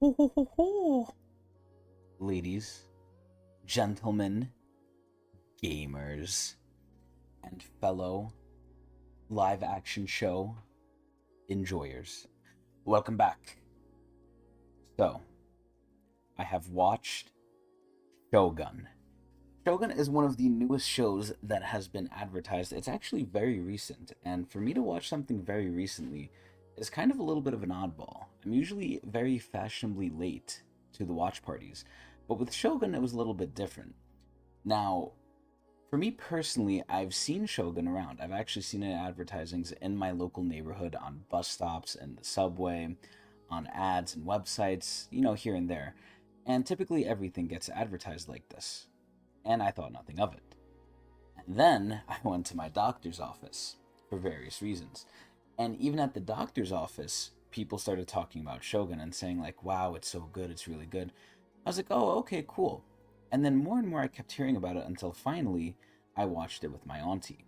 Ho, ho, ho, ho. Ladies, gentlemen, gamers, and fellow live action show enjoyers, welcome back. So, I have watched Shogun. Shogun is one of the newest shows that has been advertised. It's actually very recent, and for me to watch something very recently is kind of a little bit of an oddball. I'm usually very fashionably late to the watch parties, but with Shogun, it was a little bit different. Now, for me personally, I've seen Shogun around. I've actually seen it in advertisings in my local neighborhood on bus stops and the subway, on ads and websites, here and there. And typically everything gets advertised like this. And I thought nothing of it. And then I went to my doctor's office for various reasons. And even at the doctor's office, people started talking about Shogun and saying, like, wow, it's so good, it's really good. I was like, oh, okay, cool. And then more and more I kept hearing about it until finally I watched it with my auntie.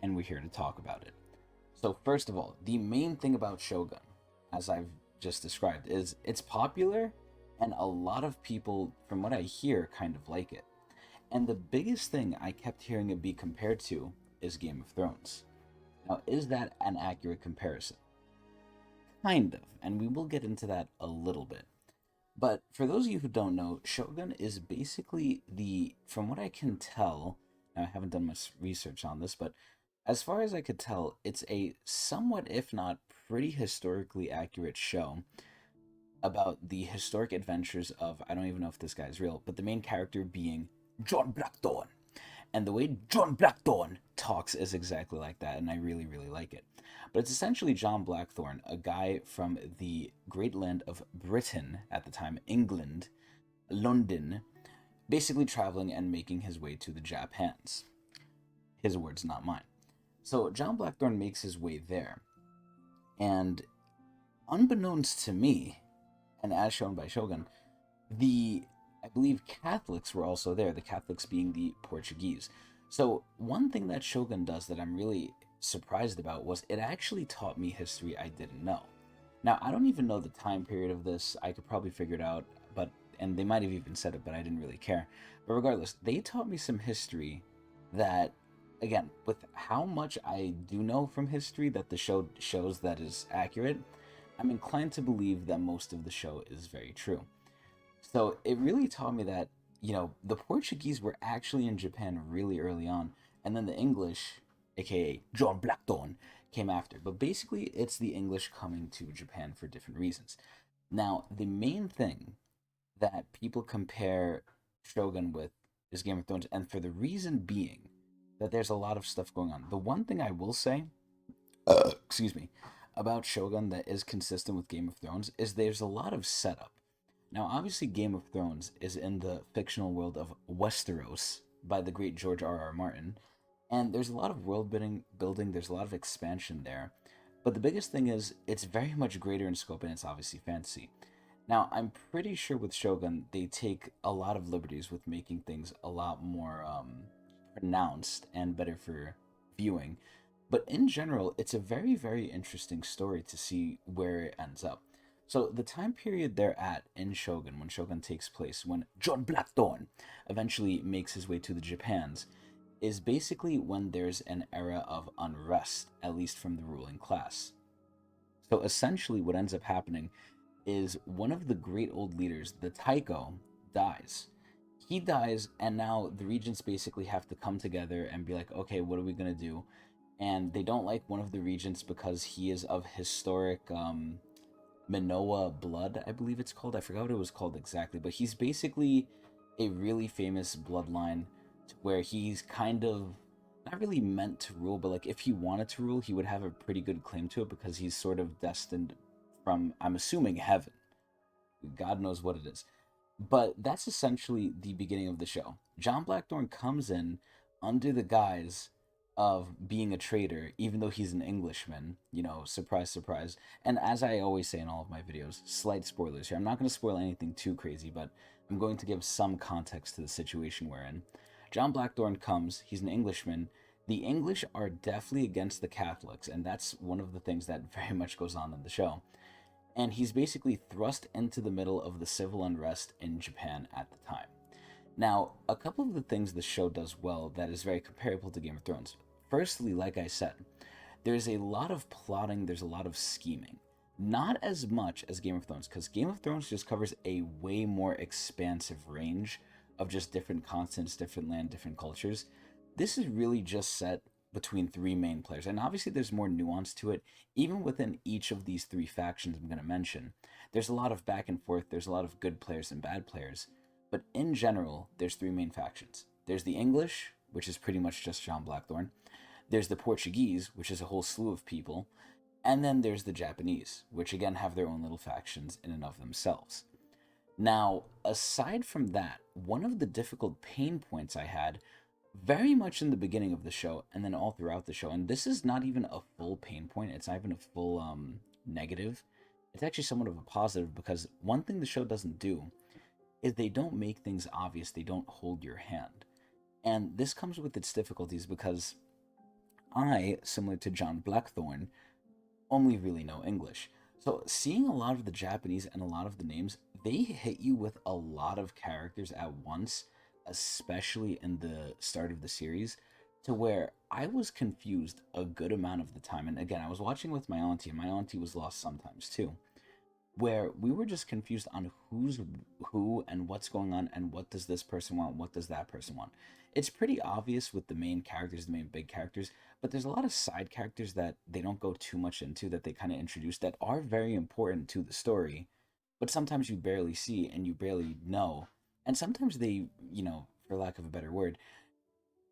And we're here to talk about it. So, first of all, the main thing about Shogun, as I've just described, is it's popular and a lot of people, from what I hear, kind of like it. And the biggest thing I kept hearing it be compared to is Game of Thrones. Now, is that an accurate comparison? Kind of, and we will get into that a little bit. But for those of you who don't know, Shogun is basically from what I can tell, now I haven't done much research on this, but as far as I could tell, it's a somewhat, if not pretty historically accurate show about the historic adventures of, I don't even know if this guy is real, but the main character being John Blackthorn. And the way John Blackthorn talks is exactly like that, and I really, really like it. But it's essentially John Blackthorn, a guy from the great land of Britain at the time, England, London, basically traveling and making his way to the Japans. His words, not mine. So John Blackthorn makes his way there, and unbeknownst to me, and as shown by Shogun, the I believe Catholics were also there, the Catholics being the Portuguese. So, one thing that Shogun does that I'm really surprised about was it actually taught me history I didn't know. Now, I don't even know the time period of this. I could probably figure it out, but and they might have even said it, but I didn't really care. But regardless, they taught me some history that again, with how much I do know from history that the show shows that is accurate, I'm inclined to believe that most of the show is very true. So it really taught me that, the Portuguese were actually in Japan really early on, and then the English, aka John Blackthorn, came after. But basically, it's the English coming to Japan for different reasons. Now, the main thing that people compare Shogun with is Game of Thrones, and for the reason being that there's a lot of stuff going on. The one thing I will say, excuse me, about Shogun that is consistent with Game of Thrones is there's a lot of setup. Now, obviously, Game of Thrones is in the fictional world of Westeros by the great George R. R. Martin, and there's a lot of world building, there's a lot of expansion there. But the biggest thing is it's very much greater in scope, and it's obviously fantasy. Now, I'm pretty sure with Shogun, they take a lot of liberties with making things a lot more pronounced and better for viewing. But in general, it's a very, very interesting story to see where it ends up. So the time period they're at in Shogun, when Shogun takes place, when John Blackthorn eventually makes his way to the Japans, is basically when there's an era of unrest, at least from the ruling class. So essentially, what ends up happening is one of the great old leaders, the Taiko, dies. He dies, and now the regents basically have to come together and be like, okay, what are we gonna do? And they don't like one of the regents because he is of historic Minoa blood, I believe it's called. I forgot what it was called exactly, but he's basically a really famous bloodline where he's kind of not really meant to rule, but like if he wanted to rule, he would have a pretty good claim to it because he's sort of destined from, I'm assuming, heaven. God knows what it is. But that's essentially the beginning of the show. John Blackthorne comes in under the guise of being a traitor, even though he's an Englishman. Surprise, surprise. And as I always say in all of my videos, slight spoilers here. I'm not going to spoil anything too crazy, but I'm going to give some context to the situation we're in. John Blackthorne comes, he's an Englishman. The English are definitely against the Catholics, and that's one of the things that very much goes on in the show. and he's basically thrust into the middle of the civil unrest in Japan at the time. Now, a couple of the things the show does well that is very comparable to Game of Thrones. Firstly, like I said, there's a lot of plotting, there's a lot of scheming. Not as much as Game of Thrones, because Game of Thrones just covers a way more expansive range of just different continents, different land, different cultures. This is really just set between three main players, and obviously there's more nuance to it. Even within each of these three factions I'm going to mention, there's a lot of back and forth, there's a lot of good players and bad players, but in general, there's three main factions. There's the English, which is pretty much just John Blackthorn. There's the Portuguese, which is a whole slew of people. And then there's the Japanese, which again have their own little factions in and of themselves. Now, aside from that, one of the difficult pain points I had very much in the beginning of the show and then all throughout the show, and this is not even a full pain point, it's not even a full negative. It's actually somewhat of a positive, because one thing the show doesn't do is they don't make things obvious, they don't hold your hand. And this comes with its difficulties because I, similar to John Blackthorn, only really know English. So seeing a lot of the Japanese and a lot of the names, they hit you with a lot of characters at once, especially in the start of the series, to where I was confused a good amount of the time. And again, I was watching with my auntie, and my auntie was lost sometimes too, where we were just confused on who's who and what's going on and what does this person want, what does that person want. It's pretty obvious with the main characters, the main big characters, but there's a lot of side characters that they don't go too much into, that they kind of introduce, that are very important to the story, but sometimes you barely see and you barely know. And sometimes they, for lack of a better word,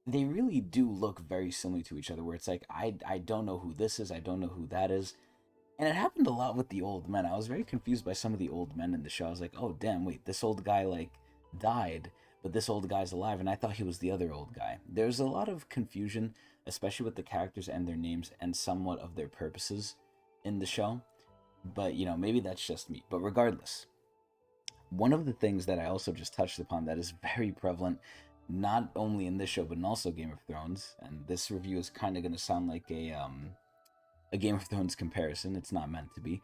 they really do look very similar to each other, where it's like, I don't know who this is, I don't know who that is. And it happened a lot with the old men. I was very confused by some of the old men in the show. I was like, oh, damn, wait, this old guy, like, died, but this old guy's alive, and I thought he was the other old guy. There's a lot of confusion, especially with the characters and their names and somewhat of their purposes in the show. But, maybe that's just me. But regardless, one of the things that I also just touched upon that is very prevalent, not only in this show, but in also Game of Thrones, and this review is kind of going to sound like a Game of Thrones comparison. It's not meant to be.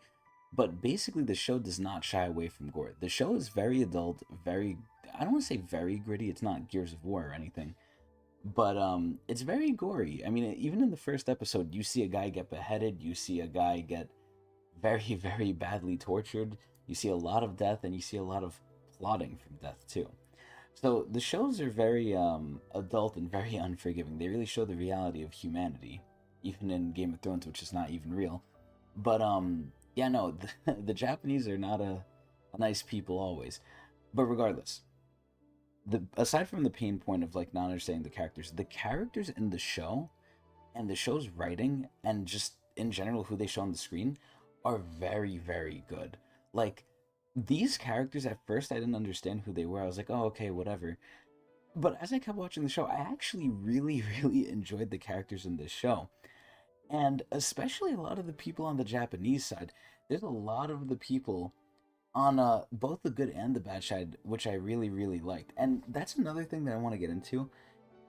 But basically, the show does not shy away from gore. The show is very adult, very, I don't want to say very gritty, it's not Gears of War or anything. But it's very gory. I mean, even in the first episode, you see a guy get beheaded, you see a guy get very, very badly tortured, you see a lot of death, and you see a lot of plotting from death, too. So the shows are very adult and very unforgiving. They really show the reality of humanity, even in Game of Thrones, which is not even real. But yeah, no, the Japanese are not a nice people always. But regardless, the aside from the pain point of like not understanding the characters in the show and the show's writing and just in general who they show on the screen are very, very good. Like, these characters, at first I didn't understand who they were. I was like, oh, okay, whatever. But as I kept watching the show, I actually really, really enjoyed the characters in this show. And especially a lot of the people on the Japanese side. There's a lot of the people on both the good and the bad side, which I really, really liked. And that's another thing that I want to get into.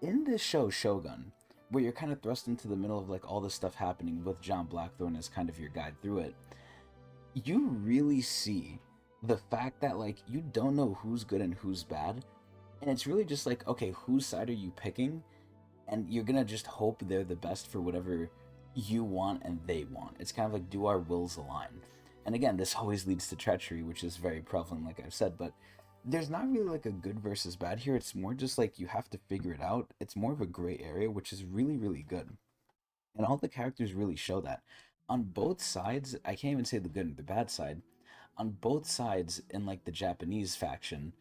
In this show, Shogun, where you're kind of thrust into the middle of like all this stuff happening with John Blackthorne as kind of your guide through it, you really see the fact that like you don't know who's good and who's bad. And it's really just like, okay, whose side are you picking? And you're gonna just hope they're the best for whatever you want and they want. It's kind of like, do our wills align? And again, this always leads to treachery, which is very prevalent, like I've said, but there's not really like a good versus bad here. It's more just like you have to figure it out. It's more of a gray area, which is really, really good. And all the characters really show that. On both sides, I can't even say the good and the bad side. On both sides, in like the Japanese faction,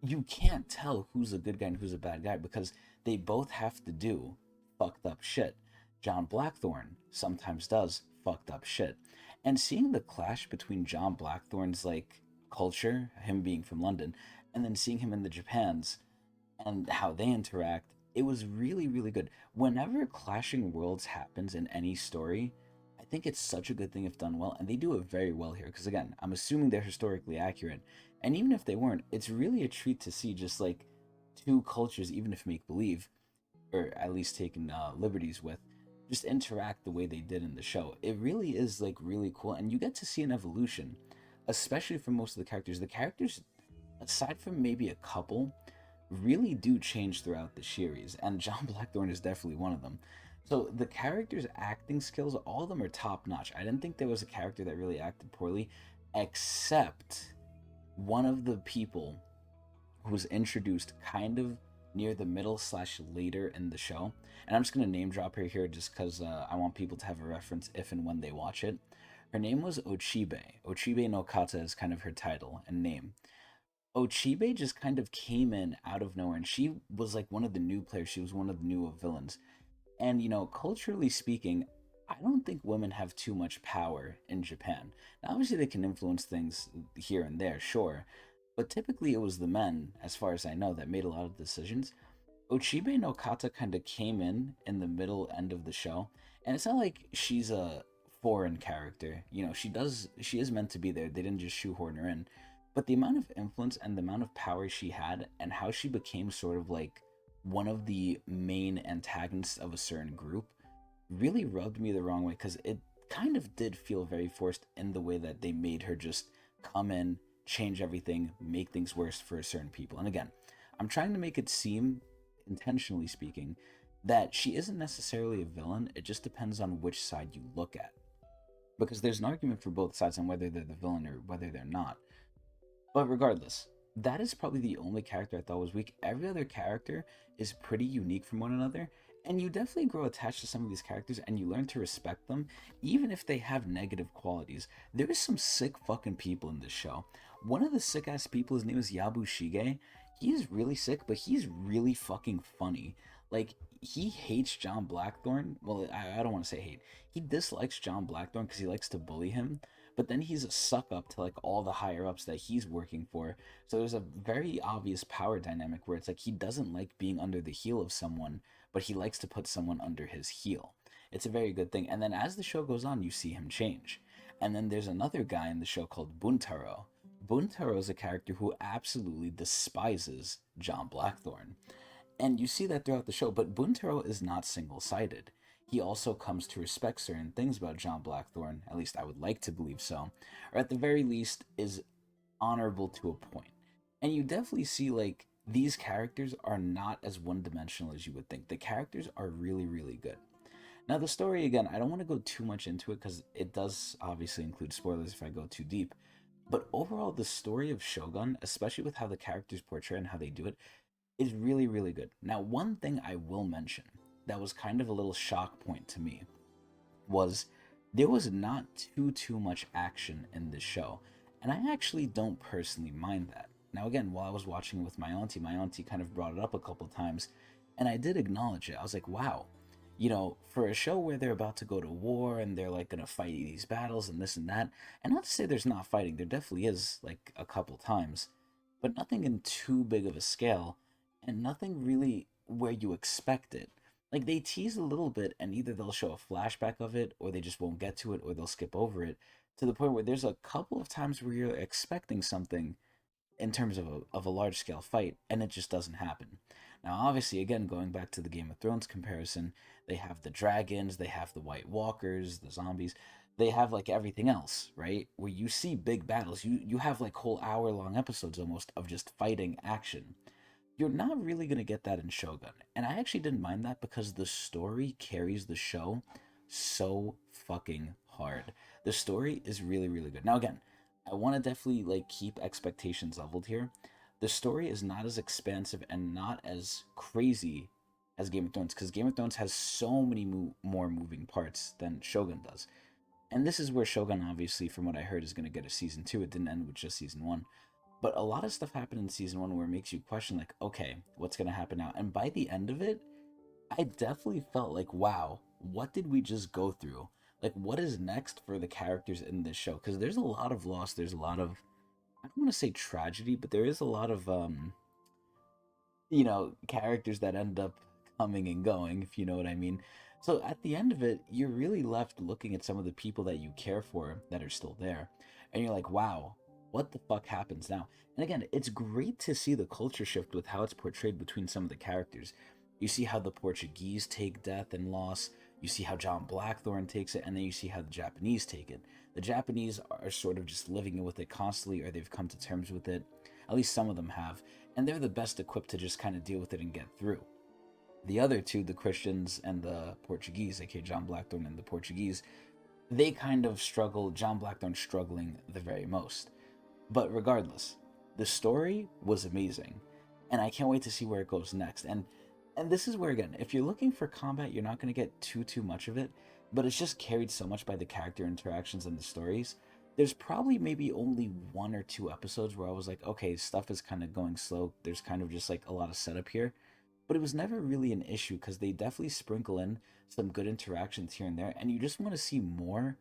you can't tell who's a good guy and who's a bad guy because they both have to do fucked up shit. John Blackthorn sometimes does fucked up shit. And seeing the clash between John Blackthorn's like culture, him being from London, and then seeing him in the Japan's and how they interact, it was really, really good. Whenever clashing worlds happens in any story, I think it's such a good thing if done well, and they do it very well here. Because again, I'm assuming they're historically accurate, and even if they weren't, it's really a treat to see just like two cultures, even if make believe, or at least taken liberties with, just interact the way they did in the show. It really is like really cool, and you get to see an evolution, especially for most of the characters. The characters, aside from maybe a couple, really do change throughout the series, and John Blackthorn is definitely one of them. So the characters' acting skills, all of them are top notch. I didn't think there was a character that really acted poorly, except one of the people who was introduced kind of near the middle slash later in the show. And I'm just gonna name drop her here just because I want people to have a reference if and when they watch it. Her name was Ochibe. Ochibe no Kata is kind of her title and name. Ochibe just kind of came in out of nowhere, and she was like one of the new players. She was one of the new villains. And, culturally speaking, I don't think women have too much power in Japan. Now, obviously, they can influence things here and there, sure. But typically, it was the men, as far as I know, that made a lot of decisions. Ochibe no Kata kind of came in the middle end of the show. And it's not like she's a foreign character. She is meant to be there. They didn't just shoehorn her in. But the amount of influence and the amount of power she had, and how she became sort of like one of the main antagonists of a certain group, really rubbed me the wrong way, because it kind of did feel very forced in the way that they made her just come in, change everything, make things worse for certain people. And again, I'm trying to make it seem, intentionally speaking, that she isn't necessarily a villain. It just depends on which side you look at, because there's an argument for both sides on whether they're the villain or whether they're not. But regardless, that is probably the only character I thought was weak. Every other character is pretty unique from one another, and you definitely grow attached to some of these characters and you learn to respect them, even if they have negative qualities. There is some sick fucking people in this show. One of the sick ass people, his name is Yabushige. He is really sick, but he's really fucking funny. Like, he hates John Blackthorn. Well, I don't want to say hate. He dislikes John Blackthorn because he likes to bully him, but then he's a suck up to like all the higher ups that he's working for. So there's a very obvious power dynamic where it's like he doesn't like being under the heel of someone, but he likes to put someone under his heel. It's a very good thing. And then as the show goes on, you see him change. And then there's another guy in the show called Buntaro. Buntaro is a character who absolutely despises John Blackthorn. And you see that throughout the show, but Buntaro is not single sided. He also comes to respect certain things about John Blackthorn, at least I would like to believe so, or at the very least is honorable to a point. And you definitely see like these characters are not as one dimensional as you would think. The characters are really, really good. Now, the story, again, I don't want to go too much into it because it does obviously include spoilers if I go too deep. But overall, the story of Shogun, especially with how the characters portray and how they do it, is really, really good. Now, one thing I will mention that was kind of a little shock point to me was there was not too much action in this show, and I actually don't personally mind that. Now, again, while I was watching it with my auntie kind of brought it up a couple times, and I did acknowledge it. I was like, wow, for a show where they're about to go to war and they're like gonna fight these battles and this and that, and not to say there's not fighting, there definitely is like a couple times, but nothing in too big of a scale, and nothing really where you expect it. Like they tease a little bit, and either they'll show a flashback of it, or they just won't get to it, or they'll skip over it, to the point where there's a couple of times where you're expecting something in terms of a large scale fight, and it just doesn't happen. Now, obviously, again, going back to the Game of Thrones comparison, they have the dragons, they have the White Walkers, the zombies, they have like everything else, right? Where you see big battles, you have like whole hour long episodes almost of just fighting action. You're not really going to get that in Shogun. And I actually didn't mind that because the story carries the show so fucking hard. The story is really, really good. Now, again, I want to definitely like keep expectations leveled here. The story is not as expansive and not as crazy as Game of Thrones, because Game of Thrones has so many more moving parts than Shogun does. And this is where Shogun, obviously, from what I heard, is going to get a season 2. It didn't end with just season 1. But a lot of stuff happened in season 1 where it makes you question, like, okay, what's going to happen now? And by the end of it, I definitely felt like, wow, what did we just go through? Like, what is next for the characters in this show? Because there's a lot of loss, there's a lot of, I don't want to say tragedy, but there is a lot of, characters that end up coming and going, if you know what I mean. So at the end of it, you're really left looking at some of the people that you care for that are still there. And you're like, wow, what the fuck happens now? And again, it's great to see the culture shift with how it's portrayed between some of the characters. You see how the Portuguese take death and loss. You see how John Blackthorn takes it, and then you see how the Japanese take it. The Japanese are sort of just living with it constantly, or they've come to terms with it. At least some of them have, and they're the best equipped to just kind of deal with it and get through. The other two, the Christians and the Portuguese, aka John Blackthorn and the Portuguese, they kind of struggle. John Blackthorn struggling the very most. But regardless, the story was amazing, and I can't wait to see where it goes next. And this is where, again, if you're looking for combat, you're not going to get too much of it, but it's just carried so much by the character interactions and the stories. There's probably maybe only 1 or 2 episodes where I was like, okay, stuff is kind of going slow. There's kind of just like a lot of setup here, but it was never really an issue because they definitely sprinkle in some good interactions here and there, and you just want to see more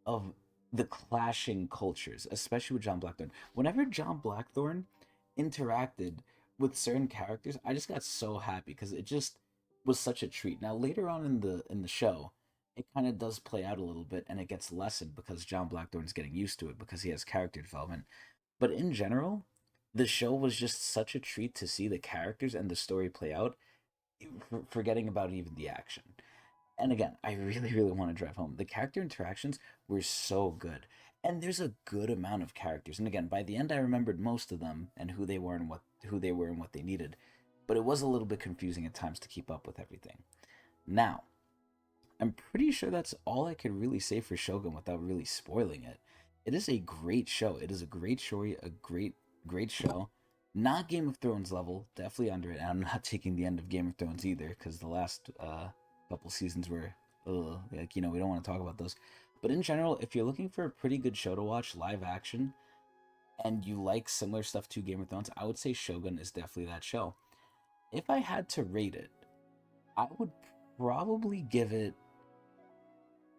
of the clashing cultures, especially with John Blackthorn. Whenever John Blackthorn interacted with certain characters, I just got so happy because it just was such a treat. Now later on in the show, it kind of does play out a little bit and it gets lessened because John Blackthorn's getting used to it because he has character development. But in general, the show was just such a treat to see the characters and the story play out, forgetting about even the action. And again, I really, really want to drive home. The character interactions were so good. And there's a good amount of characters. And again, by the end I remembered most of them and who they were and what they needed. But it was a little bit confusing at times to keep up with everything. Now, I'm pretty sure that's all I could really say for Shogun without really spoiling it. It is a great show. It is a great story, a great show. Not Game of Thrones level, definitely under it. And I'm not taking the end of Game of Thrones either, because the last couple seasons were, like, we don't want to talk about those. But in general, if you're looking for a pretty good show to watch, live action, and you like similar stuff to Game of Thrones, I would say Shogun is definitely that show. If I had to rate it, I would probably give it,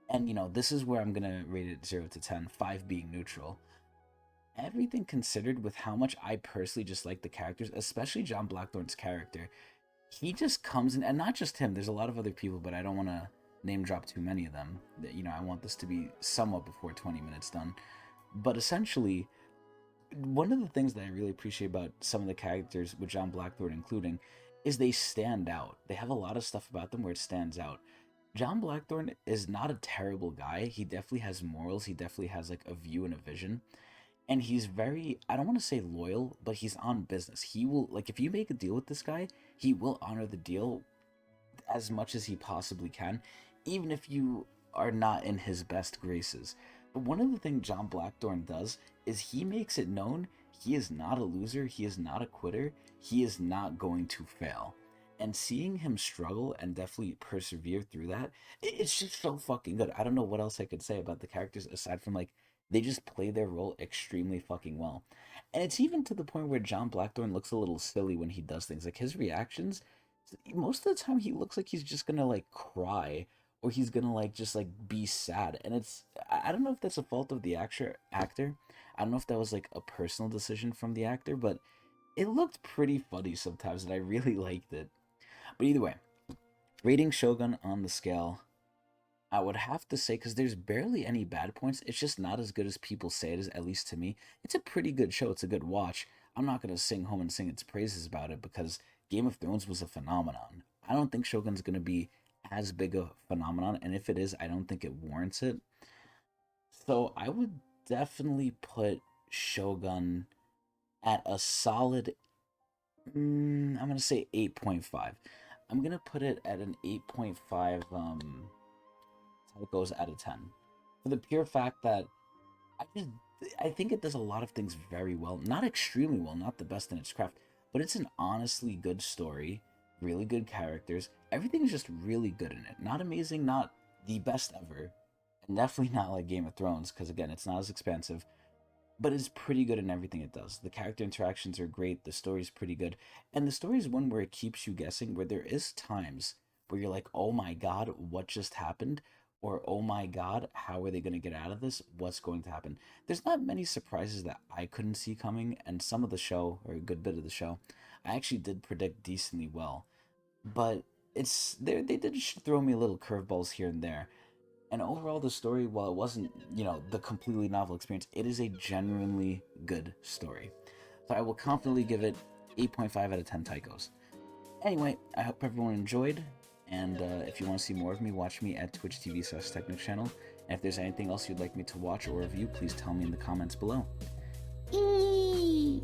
and this is where I'm gonna rate it 0 to 10, 5 being neutral. Everything considered, with how much I personally just like the characters, especially John Blackthorne's character, he just comes in, and not just him. There's a lot of other people, but I don't want to name drop too many of them. I want this to be somewhat before 20 minutes done. But essentially, one of the things that I really appreciate about some of the characters, with John Blackthorne including, is they stand out. They have a lot of stuff about them where it stands out. John Blackthorne is not a terrible guy. He definitely has morals. He definitely has like a view and a vision. And he's very, I don't want to say loyal, but he's on business. He will, like, if you make a deal with this guy, he will honor the deal as much as he possibly can, even if you are not in his best graces. But one of the things John Blackthorne does is he makes it known he is not a loser, he is not a quitter, he is not going to fail. And seeing him struggle and definitely persevere through that, it's just so fucking good. I don't know what else I could say about the characters aside from, like, they just play their role extremely fucking well. And it's even to the point where John Blackthorne looks a little silly when he does things. Like, his reactions, most of the time he looks like he's just gonna like cry, or he's gonna like just like be sad. And I don't know if that's a fault of the actor. I don't know if that was like a personal decision from the actor, but it looked pretty funny sometimes and I really liked it. But either way, rating Shogun on the scale, I would have to say, because there's barely any bad points, it's just not as good as people say it is, at least to me. It's a pretty good show, it's a good watch. I'm not going to sing home and sing its praises about it because Game of Thrones was a phenomenon. I don't think Shogun's going to be as big a phenomenon, and if it is, I don't think it warrants it. So I would definitely put Shogun at a solid, I'm going to say 8.5. I'm going to put it at an 8.5, it goes out of 10, for the pure fact that I just I think it does a lot of things very well. Not extremely well, not the best in its craft, but it's an honestly good story, really good characters. Everything is just really good in it. Not amazing, not the best ever, and definitely not like Game of Thrones, because again, it's not as expansive, but it's pretty good in everything it does. The character interactions are great, the story's pretty good, and the story is one where it keeps you guessing, where there is times where you're like, oh my god, what just happened? Or oh my god, how are they going to get out of this? What's going to happen? There's not many surprises that I couldn't see coming, and some of the show, or a good bit of the show, I actually did predict decently well. But they did throw me a little curveballs here and there. And overall, the story, while it wasn't, the completely novel experience, it is a genuinely good story. So I will confidently give it 8.5 out of 10 Taikos. Anyway, I hope everyone enjoyed, And if you want to see more of me, watch me at Twitch TV/Tecnics channel. And if there's anything else you'd like me to watch or review, please tell me in the comments below. Eee.